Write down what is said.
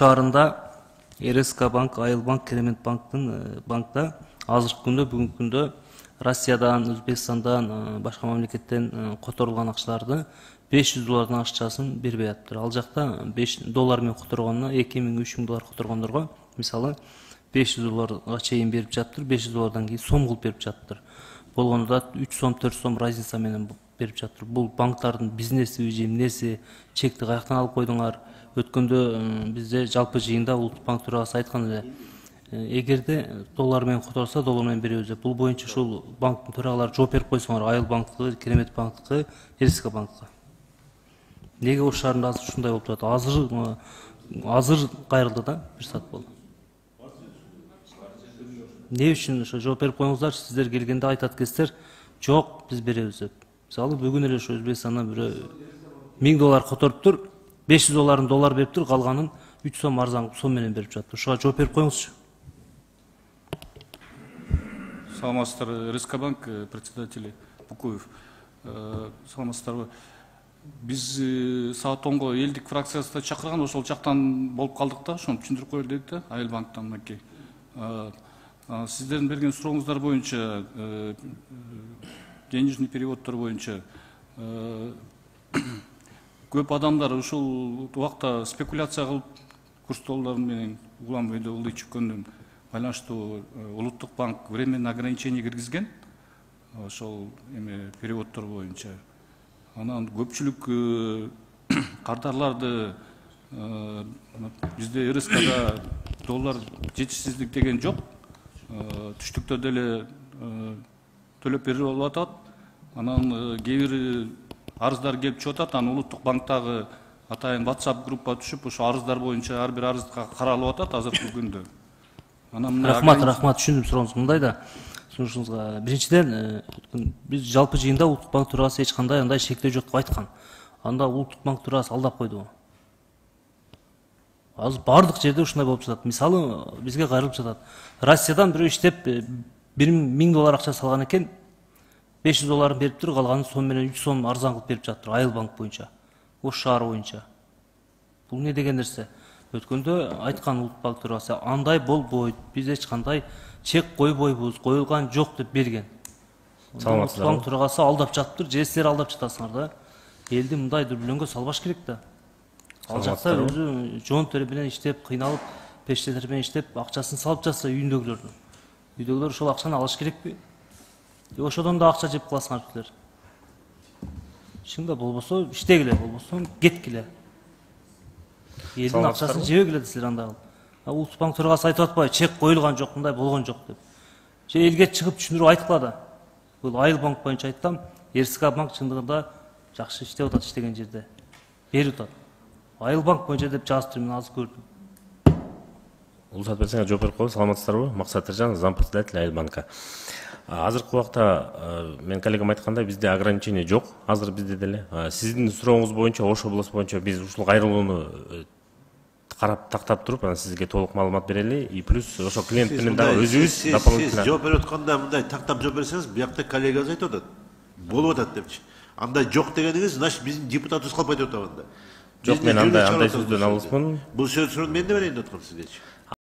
шаарында РСК банк, Айыл банк, Керемет банкта азыркы күндө, бүгүнкү күндө Россиядан, Өзбекстандан, башка мамлекеттен которулган акчаларды $500 акчасын бербей атыптыр. Ал жакта $5 менен которгонуна 2000-3000 доллар которгондорго мисалы $500 чейин берип жатыптыр, $500 кийин сом кылып берип жатыптыр. Болгондо да 3 сом, 4 сом разница менен берип жатыптыр. Бул банктардын бизнеси же эмнеси, чекти каяктан алып койдуңар? Өткөндө бизде жалпы жыйында Улуттук банк төрагасы айткан эле, эгерде доллар менен которса, доллар менен беребиз деп. Бул боюнча ушул банктын төрагалары жооп берип койсоңор, Айыл банктыкы, Керемет банктыкы, РСК банкка. Неге Ош шаарында азыр ушундай болуп атат? Азыр кайрылды да, бир саат болду. Не үчүн ошо жооп берип коюңуздар, сиздер келгенде айтат экенсиздер, жок, биз беребиз деп. Мисалы бүгүн эле ошо Өзбекстандан бирөө $1000 которуптур, $500 доллар бериптир, калганын 3 сом арзан сом менен берип жатты. Ошого жооп берип коюңузчу. Саламатсыздар, РСК банк председатели Букуев. Саламатсыздарбы. Биз саат 10-го элдик фракциясына чакырган, ошол жактан болуп калдык да, ошону түшүндүрүп коелу дедик да, Айыл банктан мынакей. Сиздердин берген сурооңуздар боюнча, денежный переводдор боюнча көп адамдар ушул убакта спекуляция кылып, курстолор менен улам өйдө ылдый чыккөндөн байланыштуу Улуттук банк временный ограничение киргизген, ошол переводдор боюнча. Анан көпчүлүк кардарларды бизде РСКда доллар жетишсиздик деген жок. Түштүктө деле төлөп берип алып атат. Анан кээ бир арыздар келип чыгып атат. Анан Улуттук банктагы атайын WhatsApp группа түшүп, ошо арыздар боюнча ар бир арыз каралып атат азыркы күндө. Рахмат, түшүндүм сурооңузду. Мындай да, сунушуңузга биринчиден биз жалпы жыйында Улуттук банк төрагасы эч кандай андай шектөө жок деп айткан. Анда Улуттук банк төрагасы алдап койдубу? Азыр бардык жерде ушундай болуп жатат. Мисалы бизге кайрылып жатат. Россиядан бирөө иштеп $1000 акча салган экен, $500 бериптир, калганын сом менен 3 сом арзан кылып берип жатыр Айыл банк боюнча, Ош шаары боюнча. Бул не деген нерсе? Өткөндө айткан Улуттук банк төрагасы андай болбойт, биз эч кандай чек койбойбуз, коюлган жок деп берген. Улуттук банк төрагасы алдап жатыптыр, же силер алдап жатасыңар да. Элди мындай дүрбүлөнгө салбаш керек да. Ал жакта өзү жон тери менен иштеп, кыйналып, пештелер менен иштеп, акчасын салып жатса үйүндөгүлөрдүн. Үйдөгүлөр ошол акчаны алыш керекпи? Ошодон да акча жеп каласыңар силер. Чынында болбосо иштегиле, болбосо кеткиле. Элдин акчасын жебегиле силер андай кылып. Улуттук банк төрагасы айтып атпайбы, чек коюлган жок, мындай болгон жок деп. Же элге чыгып түшүндүрүп айткыла да. Бул Айыл банк боюнча айттым, РСК банк чындыгында жакшы иштеп атат, иштеген жерде берип атат. Айыл банк боюнча деп жазып тур, мен азыр көрдүм. Улуусат берсеңер жооп берип коебуз. Саламатсыздарбы? Максат Тержан, зампредседатель Айыл банка. Азыркы убакта мен коллегам айткандай бизде ограничение жок. Азыр бизде деле. Сиздин сурооңуз боюнча, Ош областы боюнча биз ушул кайрылууну карап тактап туруп, анан сизге толук маалымат берели. И плюс ошо клиент менен дагы өзүбүз дополнительно. Сиз жооп берип атканда мындай тактап жооп берсеңиз, буякта коллегаңыз айтып атат. Болуп атат депчи. Андай жок дегениңиз, значит биздин депутатыбыз калпайтып атат анда. Жок, мен андай сөздөн алыспын. Бул сөздүн мен де берейин деп аткам сизге.